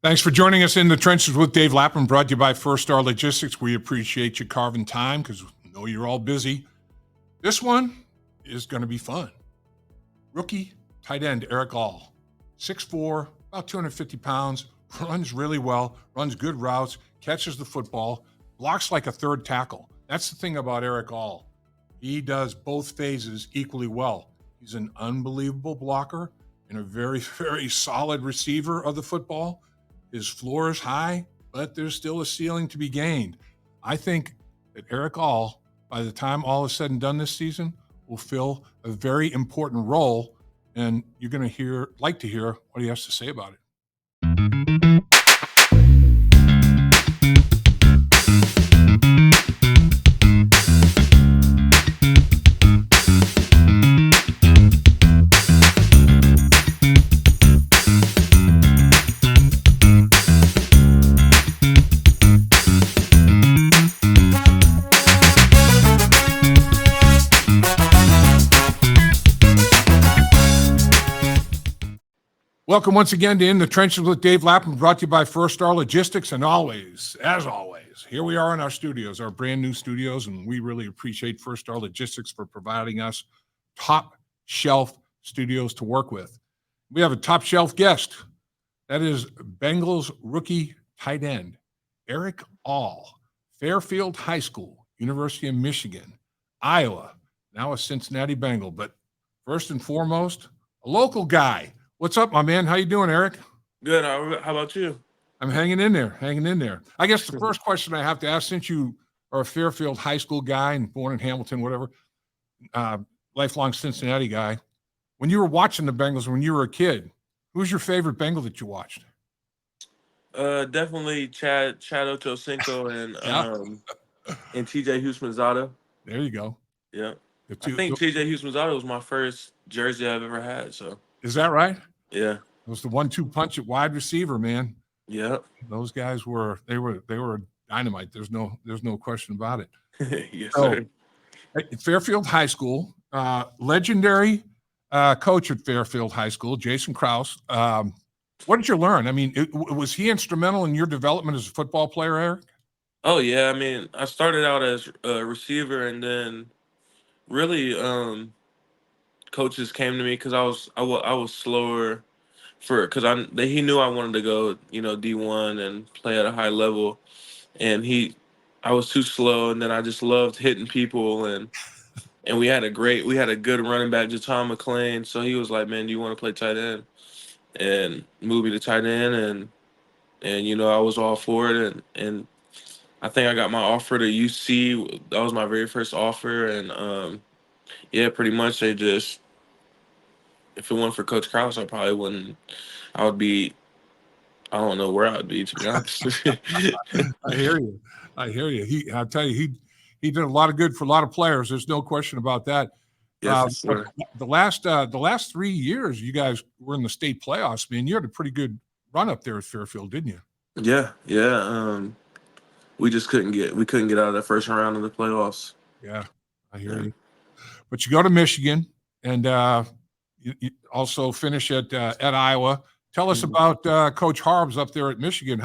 Thanks for joining us in the trenches with Dave Lapham, brought to you by First Star Logistics. We appreciate you carving time because we know you're all busy. This one is going to be fun. Rookie tight end Erick All, 6'4", about 250 pounds, runs really well, runs good routes, catches the football, blocks like a third tackle. That's the thing about Erick All. He does both phases equally well. He's an unbelievable blocker and a very, very solid receiver of the football. His floor is high, but there's still a ceiling to be gained. I think that Erick All, by the time all is said and done this season, will fill a very important role, and you're going to like to hear what he has to say about it. Welcome once again to In the Trenches with Dave Lapham, brought to you by First Star Logistics. And as always, here we are in our studios, our brand new studios, and we really appreciate First Star Logistics for providing us top shelf studios to work with. We have a top shelf guest. That is Bengals rookie tight end, Erick All, Fairfield High School, University of Michigan, Iowa, now a Cincinnati Bengal. But first and foremost, a local guy. What's up, my man? How you doing, Erick? Good. How about you? I'm hanging in there. I guess the first question I have to ask, since you are a Fairfield High School guy and born in Hamilton, whatever, lifelong Cincinnati guy, when you were watching the Bengals when you were a kid, who's your favorite Bengal that you watched? Definitely Chad Ochocinco and TJ Houshmandzadeh. There you go. Yeah. I think TJ Houshmandzadeh was my first jersey I've ever had. So is that right? Yeah. It was the 1-2 punch at wide receiver, man. Yeah. Those guys were dynamite. There's no question about it. Yes, sir. Fairfield High School, legendary coach at Fairfield High School, Jason Krause. What did you learn? I mean, was he instrumental in your development as a football player, Erick? Oh yeah. I mean, I started out as a receiver, and then really coaches came to me because I was slower because he knew I wanted to go D1 and play at a high level, and I was too slow, and then I just loved hitting people, and we had a good running back, Jaton McClain, so he was like, man, do you want to play tight end, and moved me to tight end, and I was all for it, and I think I got my offer to UC. That was my very first offer, and yeah, pretty much they just, if it weren't for Coach Krause, I would be, I don't know where I'd be, to be honest. I hear you. I'll tell you, he did a lot of good for a lot of players. There's no question about that. Yes, sir. The last 3 years, you guys were in the state playoffs. Man, you had a pretty good run up there at Fairfield, didn't you? Yeah. We couldn't get out of the first round of the playoffs. Yeah, I hear you. But you go to Michigan, and you also finish at Iowa. Tell us about Coach Harbs up there at Michigan.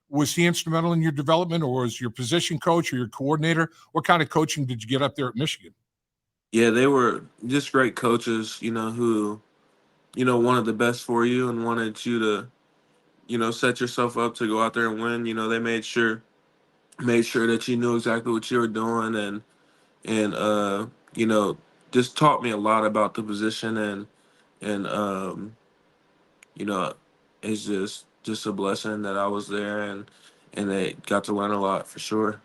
Was he instrumental in your development, or was your position coach or your coordinator? What kind of coaching did you get up there at Michigan? Yeah, they were just great coaches, who, wanted the best for you and wanted you to, set yourself up to go out there and win. They made sure that you knew exactly what you were doing, and just taught me a lot about the position, and it's just a blessing that I was there, and they got to learn a lot for sure.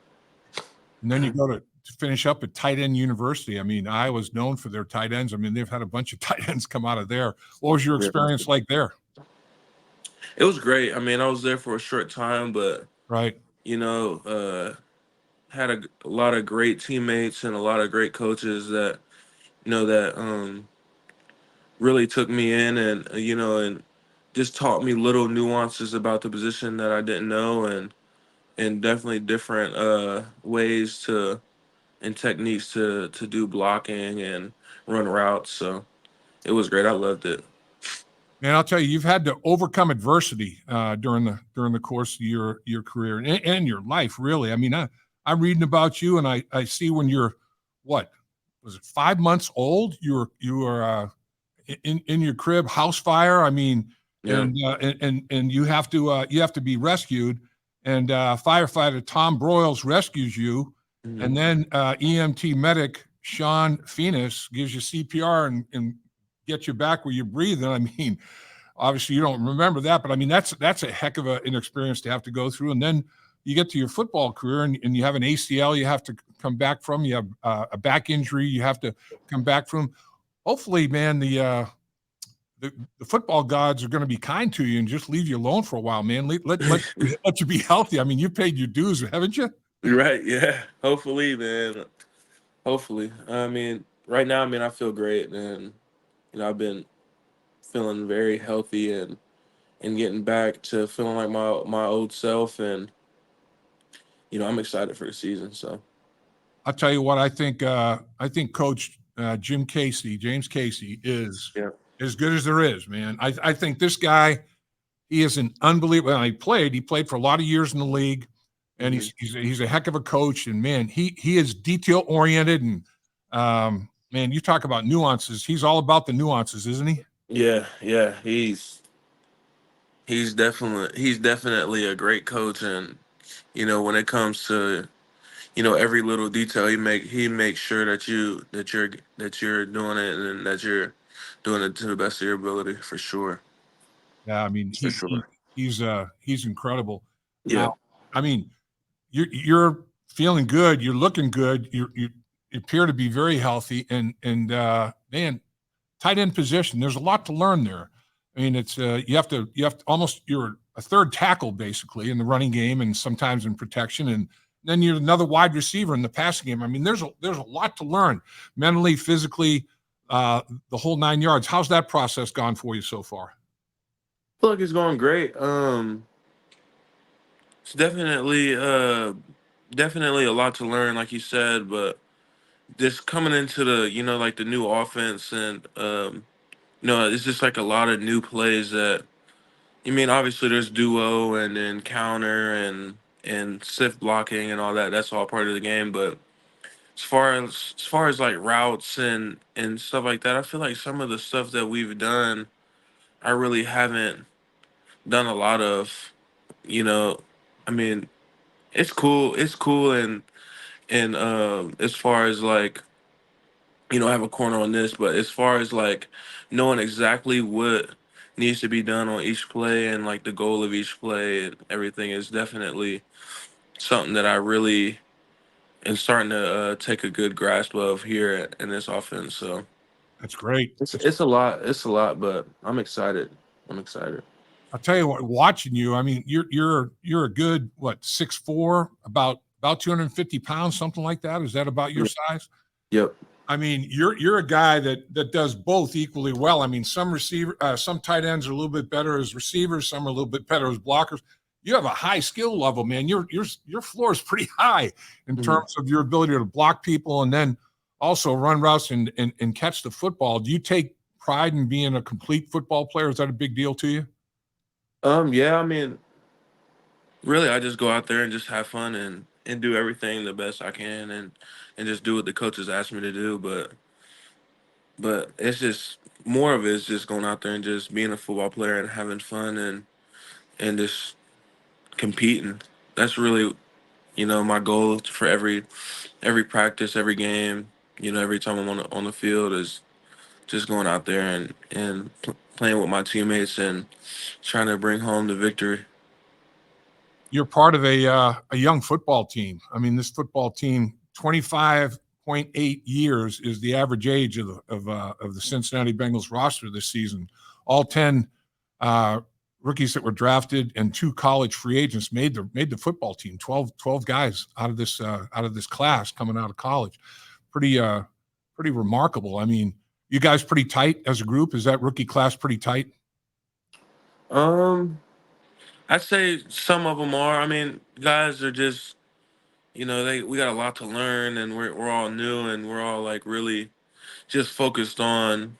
And then you go to finish up at tight end university. I mean, Iowa's known for their tight ends. I mean, they've had a bunch of tight ends come out of there. What was your experience like there? It was great. I mean, I was there for a short time, but right, had a lot of great teammates and a lot of great coaches that really took me in, and just taught me little nuances about the position that I didn't know, and definitely different ways and techniques to do blocking and run routes. So it was great. I loved it. Man, I'll tell you, you've had to overcome adversity during the course of your career and your life, really. I mean, I'm reading about you, and I see when you're what was it 5 months old? You were in your crib, house fire. I mean, Yeah. and you have to be rescued, and firefighter Tom Broyles rescues you, Hmm. and then EMT medic Sean Phoenix gives you CPR and gets you back where you're breathing. I mean, obviously you don't remember that, but I mean that's a heck of an experience to have to go through. And then you get to your football career and you have an ACL you have to come back from. You have a back injury you have to come back from. Hopefully, man, the football gods are going to be kind to you and just leave you alone for a while, man. Let you be healthy. I mean, you paid your dues, haven't you? Right. Yeah. Hopefully, man. Hopefully. I mean, right now, I mean, I feel great, and I've been feeling very healthy and getting back to feeling like my old self, and I'm excited for the season. So I'll tell you what I think. I think Coach James Casey, is yeah. as good as there is, man. I think this guy. He is an unbelievable. Well, he played for a lot of years in the league, and Hmm. he's a heck of a coach. And man, he is detail oriented. And man, you talk about nuances. He's all about the nuances, isn't he? Yeah. Yeah. He's definitely a great coach, and when it comes to every little detail, he makes sure that you're doing it, and that you're doing it to the best of your ability, for sure. Yeah, I mean, For sure. he's incredible. Yeah. Now, I mean, you're feeling good. You're looking good. You appear to be very healthy. And man, tight end position. There's a lot to learn there. I mean, it's you have to almost you're a third tackle basically in the running game and sometimes in protection, and then you're another wide receiver in the passing game. I mean, there's a lot to learn mentally, physically, uh, the whole 9 yards. How's that process gone for you so far? I feel like it's going great. It's definitely a lot to learn, like you said, but just coming into the like the new offense, and it's just like a lot of new plays that obviously there's duo and then counter and sift blocking and all that. That's all part of the game, but as far as like routes and stuff like that, I feel like some of the stuff that we've done, I really haven't done a lot of. You know, I mean, it's cool, and as far as like I have a corner on this, but as far as like knowing exactly what needs to be done on each play and like the goal of each play and everything is definitely something that I really am starting to take a good grasp of here in this offense. So That's great. it's it's a lot. It's a lot, but I'm excited. I'm excited. I'll tell you what, watching you, I mean, you're a good what 6'4", about 250 pounds, something like that. Is that about your Yeah. size? Yep. I mean, you're a guy that does both equally well. I mean, some tight ends are a little bit better as receivers, some are a little bit better as blockers. You have a high skill level, man. Your floor is pretty high in Mhm. terms of your ability to block people and then also run routes and catch the football. Do you take pride in being a complete football player? Is that a big deal to you? Yeah, I mean, really, I just go out there and just have fun and do everything the best I can, and just do what the coaches ask me to do. But it's just more of it is just going out there and just being a football player and having fun and just competing. That's really my goal for every practice, every game. Every time I'm on the field is just going out there and playing with my teammates and trying to bring home the victory. You're part of a young football team. I mean, this football team, 25.8 years is the average age of the Cincinnati Bengals roster this season. All 10 uh, rookies that were drafted and 2 college free agents made the football team. 12 guys out of this class coming out of college. Pretty remarkable. I mean, you guys pretty tight as a group. Is that rookie class pretty tight? Um, I'd say some of them are. I mean, guys are just we got a lot to learn, and we're all new, and we're all like really just focused on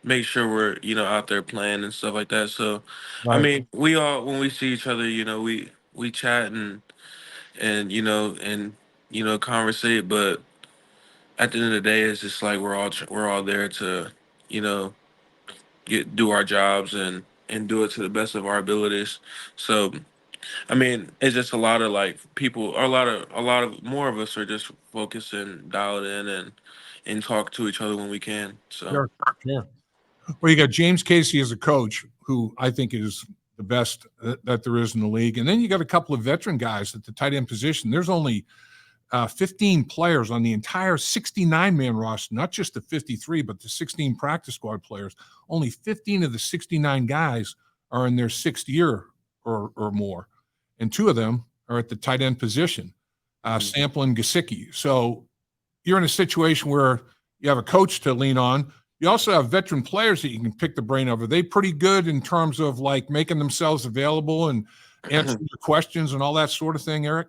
make sure we're out there playing and stuff like that. So, I Right. mean, we all when we see each other, we chat and conversate, but at the end of the day, it's just like we're all there to you know do our jobs and do it to the best of our abilities. So I mean, it's just a lot of like people, or a lot of more of us are just focused and dialed in and talk to each other when we can. So Sure. Sure. Well, you got James Casey as a coach, who I think is the best that there is in the league. And then you got a couple of veteran guys at the tight end position. There's only 15 players on the entire 69-man roster, not just the 53, but the 16 practice squad players. Only 15 of the 69 guys are in their sixth year or more, and two of them are at the tight end position, Sample and Gesicki. So you're in a situation where you have a coach to lean on. You also have veteran players that you can pick the brain of. Are they pretty good in terms of like making themselves available and answering your questions and all that sort of thing, Eric?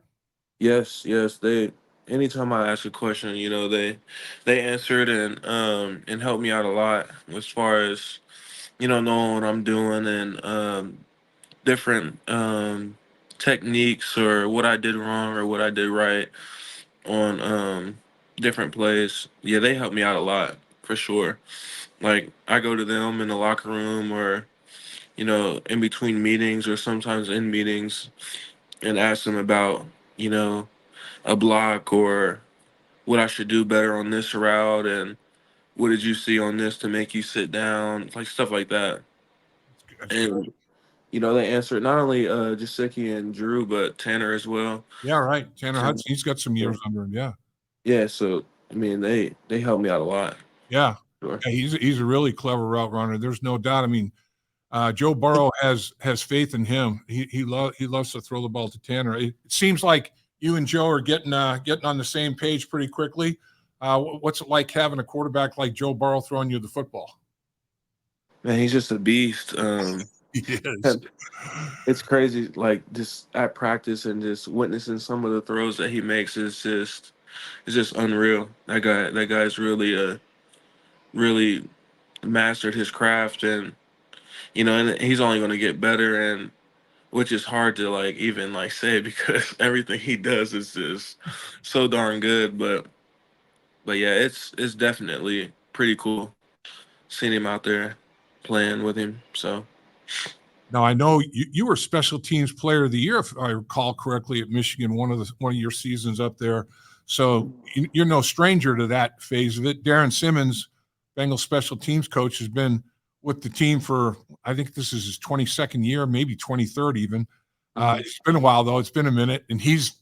yes, yes, they. Anytime I ask a question, they answered and helped me out a lot as far as knowing what I'm doing and different techniques or what I did wrong or what I did right on different plays. Yeah, they helped me out a lot for sure. Like I go to them in the locker room or in between meetings or sometimes in meetings and ask them about you know a block or what I should do better on this route and what did you see on this to make you sit down, like stuff like that. That's good. And they answered not only Jasicki and Drew but Tanner as well. Yeah, right. Tanner So Hudson, he's got some years under him. Yeah. yeah, so I mean they helped me out a lot. Yeah. Sure. Yeah, he's a really clever route runner. There's no doubt. I mean, Joe Burrow has faith in him. He loves to throw the ball to Tanner. It seems like you and Joe are getting on the same page pretty quickly. What's it like having a quarterback like Joe Burrow throwing you the football? Man, he's just a beast. He is. It's crazy, like just at practice and just witnessing some of the throws that he makes is just it's just unreal. That guy's really mastered his craft and he's only gonna get better and which is hard to like even like say because everything he does is just so darn good. But yeah, it's definitely pretty cool seeing him out there playing with him. So Now I know you were special teams player of the year, if I recall correctly, at Michigan, one of your seasons up there. So you're no stranger to that phase of it. Darren Simmons, Bengals special teams coach, has been with the team for, I think this is his 22nd year, maybe 23rd even. mhm. It's been a while though; it's been a minute, and he's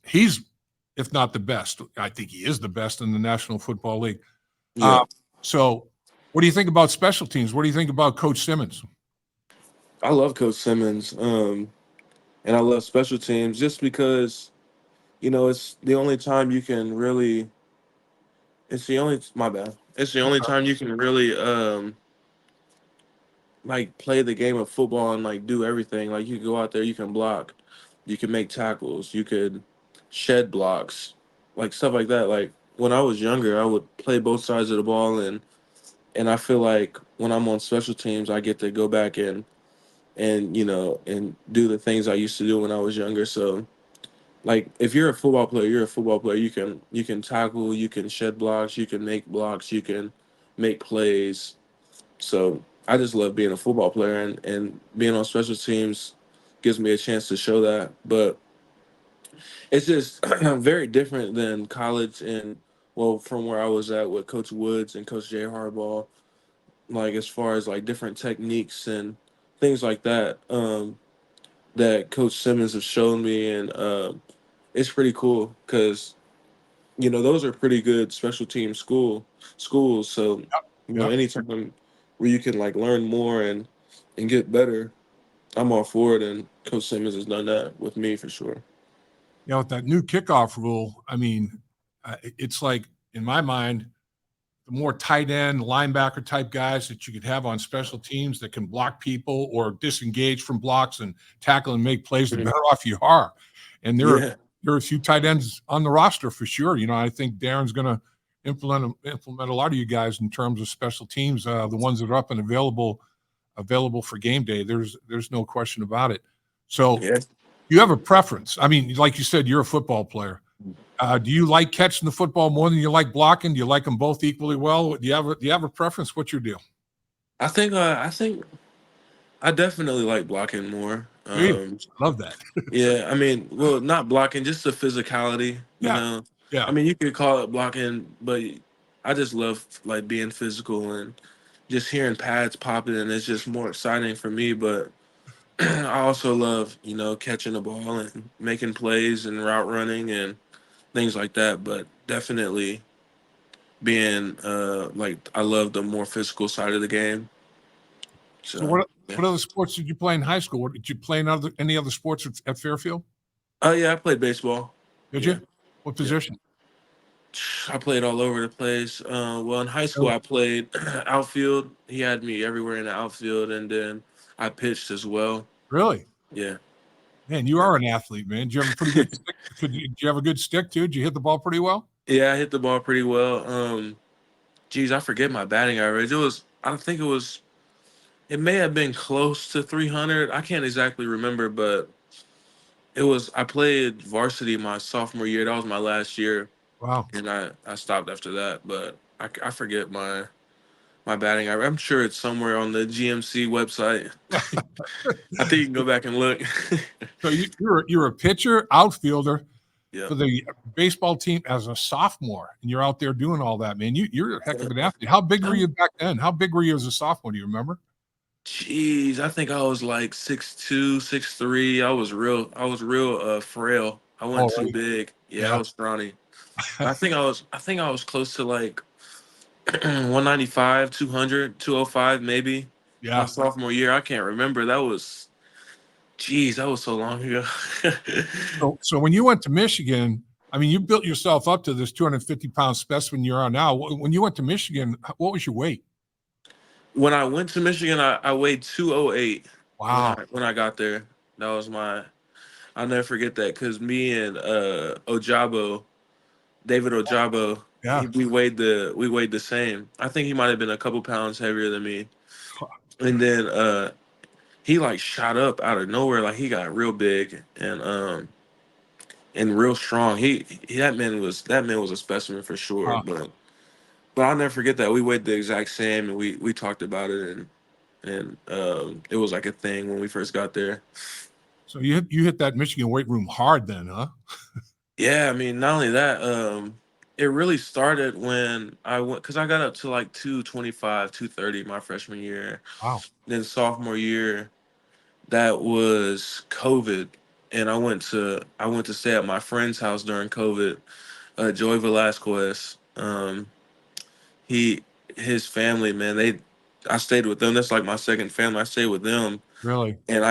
if not the best, I think he is the best in the National Football League. Uh, Yeah, so, what do you think about special teams? What do you think about Coach Simmons? I love Coach Simmons, and I love special teams just because it's the only time you can really. It's the only my bad. It's the only time you can really like play the game of football and like do everything. Like you go out there, you can block, you can make tackles, you could shed blocks, like stuff like that. Like when I was younger, I would play both sides of the ball and I feel like when I'm on special teams, I get to go back and do the things I used to do when I was younger. So like if you're a football player, you're a football player. You can tackle, you can shed blocks, you can make blocks, you can make plays. So I just love being a football player and being on special teams gives me a chance to show that. But it's just very different than college and well, from where I was at with Coach Woods and Coach Jay Harbaugh, like as far as like different techniques and things like that, that Coach Simmons has shown me and it's pretty cool because those are pretty good special team schools. So Yep. anytime where you can like learn more and get better, I'm all for it. And Coach Simmons has done that with me for sure. With that new kickoff rule, I mean, it's like in my mind, the more tight end, linebacker type guys that you could have on special teams that can block people or disengage from blocks and tackle and make plays, the Mhm. better off you are. And Yeah. there are a few tight ends on the roster for sure. I think Darren's going to implement a lot of you guys in terms of special teams, the ones that are up and available for game day. There's no question about it. So Yeah. you have a preference. I mean, like you said, you're a football player. Do you like catching the football more than you like blocking? Do you like them both equally well? Do you have a preference? What's your deal? I think I definitely like blocking more. Do you? Love that. Yeah, I mean, well, not blocking, just the physicality, you Yeah, know. I yeah. mean, you could call it blocking, but I just love like being physical and just hearing pads popping, and it's just more exciting for me. But I also love, catching the ball and making plays and route running and things like that. But definitely being like I love the more physical side of the game. So So yeah. what other sports did you play in high school? Did you play in any other sports at Fairfield? Oh yeah, I played baseball. Did Yeah, you? What yeah. position? I played all over the place. Well, in high school, Really? I played outfield. He had me everywhere in the outfield, and then I pitched as well. Really? Yeah. Man, you are an athlete, man. Did you have a pretty good stick? Did you have a good stick too? Did you hit the ball pretty well? Yeah, I hit the ball pretty well. Geez, I forget my batting average. I think it may have been close to 300. I can't exactly remember, but I played varsity my sophomore year. That was my last year, Wow. and I stopped after that. But I forget my batting average. I'm sure it's somewhere on the GMC website. I think you can go back and look. So you're a pitcher, outfielder Yeah. for the baseball team as a sophomore, and you're out there doing all that, man. You're a heck of an athlete. How big were you back then? How big were you as a sophomore? Do you remember? Jeez, I think I was like 6'2", 6'3". I was real frail. I wasn't Oh, too right. big. Yeah, I Yeah. was scrawny. I think I was close to like 195, 200, 205 maybe. My Yeah. sophomore year, I can't remember. That was so long ago. So when you went to Michigan, I mean, you built yourself up to this 250-pound specimen you're on now. When you went to Michigan, what was your weight? When I went to Michigan, I weighed 208 when Wow. I got there. That was I'll never forget that because me and David Ojabo, Yeah. we weighed the same. I think he might have been a couple pounds heavier than me. And then he like shot up out of nowhere, like he got real big and real strong. That man was a specimen for sure. Huh. But I'll never forget that we weighed the exact same, and we talked about it, and it was like a thing when we first got there. So you hit that Michigan weight room hard then, huh? Yeah, I mean, not only that, it really started when I went because I got up to like 225, 230 my freshman year. Wow. Then sophomore year, that was COVID, and I went to stay at my friend's house during COVID. Joey Velasquez, he his family, man, I stayed with them. That's like my second family. I stayed with them, Really? and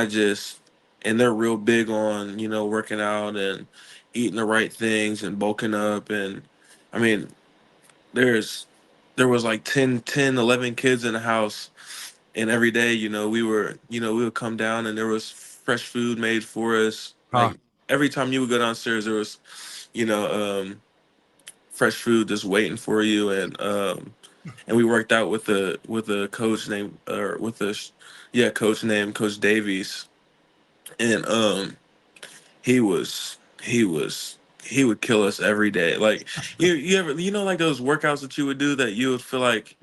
and they're real big on working out and eating the right things and bulking up. And I mean, there's there was like 11 kids in the house, and every day we would come down and there was fresh food made for us. Huh. Like every time you would go downstairs there was you know fresh food just waiting for you. And we worked out with a coach named or with a yeah, coach named Coach Davies. And he would kill us every day. Like you ever like those workouts that you would do that you would feel like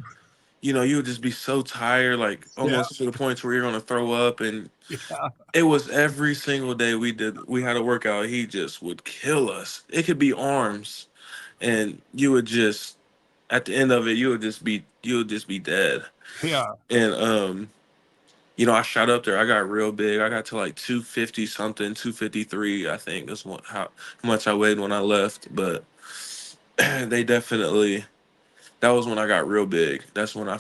you would just be so tired, like Yeah. almost to the point where you're gonna throw up. And Yeah. it was every single day we had a workout. He just would kill us. It could be arms, and you would just at the end of it you would just be dead. Yeah. And I shot up there. I got real big. I got to like 250 something, 253, I think is how much I weighed when I left. But they definitely, that was when I got real big. That's Yeah.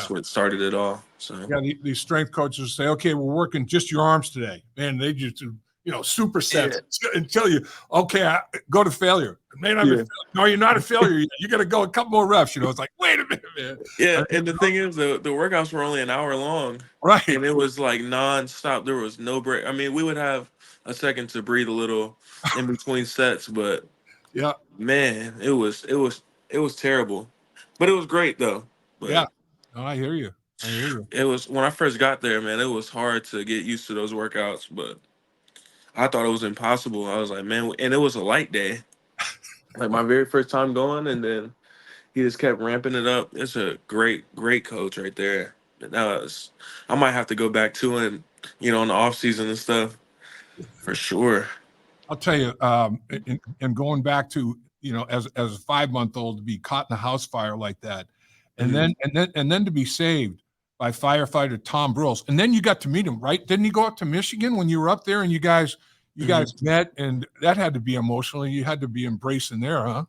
what started it all. So, Yeah. These strength coaches say, okay, we're working just your arms today. Man, they just do, supersets yeah. until you, okay, go to failure. Man, I'm a Yeah. failure. No, you're not a failure yet. You got to go a couple more reps. It's like, wait a minute, man. Yeah. I mean, And the thing is, the workouts were only an hour long, right. and it was like nonstop. There was no break. I mean, we would have a second to breathe a little in between sets, but Yeah. man, it was. It was terrible, but it was great though. Yeah. But No, I hear you. I hear you. it was when I first got there, man. It was hard to get used to those workouts, but I thought it was impossible. I was like, man, and it was a light day, like my very first time going, and then he just kept ramping it up. It's a great coach right there. And that was, I might have to go back to him, in the off season and stuff for sure. I'll tell you, and going back to, as a 5-month-old to be caught in a house fire like that, and Mhm. then to be saved by firefighter Tom Brills, and then you got to meet him, right? Didn't he go up to Michigan when you were up there, and you guys met, and that had to be emotional. You had to be embracing there, huh?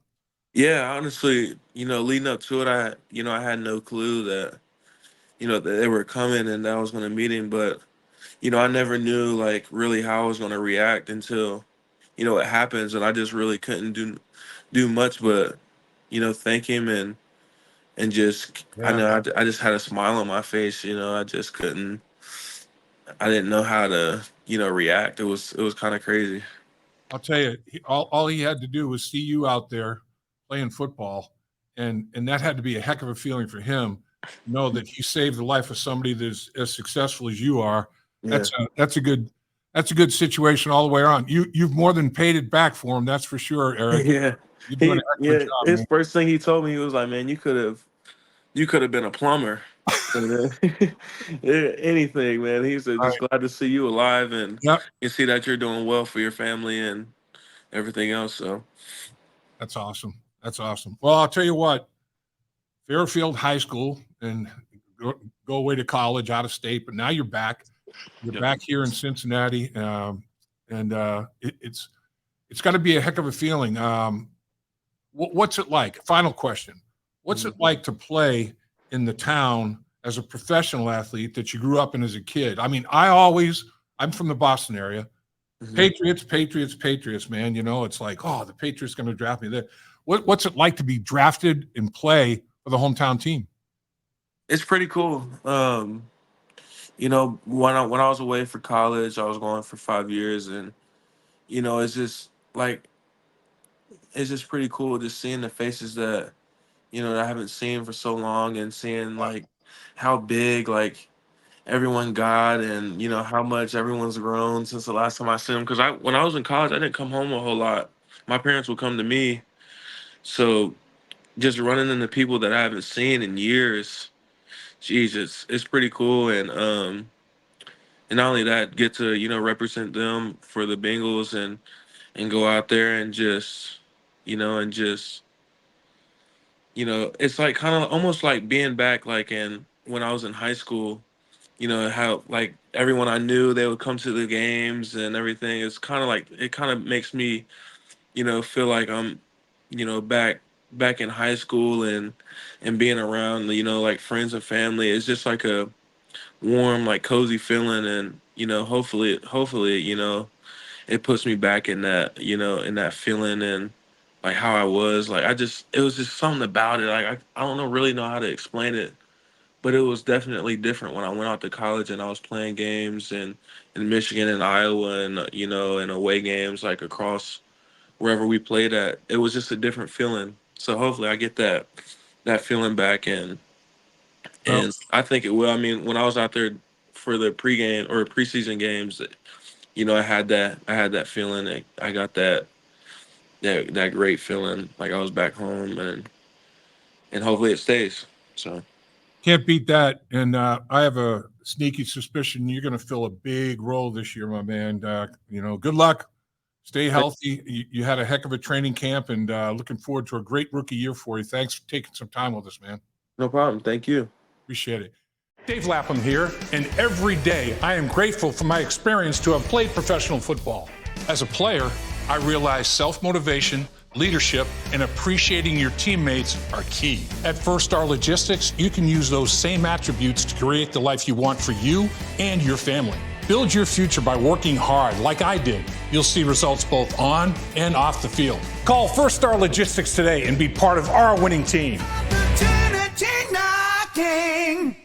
Yeah, honestly, leading up to it, I had no clue that, that they were coming and that I was going to meet him, but I never knew like really how I was going to react until, it happens, and I just really couldn't do much but, thank him and just I Yeah. know I just had a smile on my face. I just couldn't. I didn't know how to react. It was kind of crazy. I'll tell you, all he had to do was see you out there playing football, and that had to be a heck of a feeling for him. Know that he saved the life of somebody that's as successful as you are. Yeah, That's a good situation all the way around. You've more than paid it back for him. That's for sure, Eric. yeah. You're doing a heck of a job, His man. first thing he told me, he was like, "Man, you could have been a plumber." Yeah, anything, man. He said, All "Just right. glad to see you alive and Yep, see that you're doing well for your family and everything else." So, that's awesome. That's awesome. Well, I'll tell you what, Fairfield High School and go away to college out of state, but now you're back. You're yep. back here in Cincinnati, and it's got to be a heck of a feeling. What's it like? Final question: what's it like to play in the town as a professional athlete that you grew up in as a kid? I mean, I'm from the Boston area. Mhm. Patriots, Patriots, Patriots, man. It's like, oh, the Patriots going to draft me there. What's it like to be drafted and play for the hometown team? It's pretty cool. When I was away for college, I was going for 5 years, and it's just like it's just pretty cool just seeing the faces that I haven't seen for so long, and seeing like how big like everyone got, and how much everyone's grown since the last time I seen them. Because when I was in college, I didn't come home a whole lot. My parents would come to me, so just running into people that I haven't seen in years, Jesus, it's pretty cool. And not only that, get to represent them for the Bengals, and go out there and just and just it's like kind of almost like being back like in when I was in high school. How like everyone I knew, they would come to the games and everything. It's kind of like it kind of makes me feel like I'm back in high school, and being around like friends and family. It's just like a warm, like cozy feeling, and hopefully it puts me back in that in that feeling, and like how I was. Like it was just something about it. Like I don't really know how to explain it, but it was definitely different when I went out to college and I was playing games in Michigan and Iowa, and and away games like across wherever we played at. It was just a different feeling. So hopefully I get that feeling back, Well, and I think it will. I mean, when I was out there for the pregame or preseason games, I had that feeling. I got that great feeling, like I was back home, and hopefully it stays. So can't beat that. And I have a sneaky suspicion you're going to fill a big role this year, my man. Good luck. Stay healthy. You had a heck of a training camp, and looking forward to a great rookie year for you. Thanks for taking some time with us, man. no problem. Thank you. Appreciate it. Dave Lapham here, and every day I am grateful for my experience to have played professional football. As a player, I realized self-motivation, leadership, and appreciating your teammates are key. At First Star Logistics, you can use those same attributes to create the life you want for you and your family. Build your future by working hard like I did. You'll see results both on and off the field. Call First Star Logistics today and be part of our winning team. Opportunity knocking.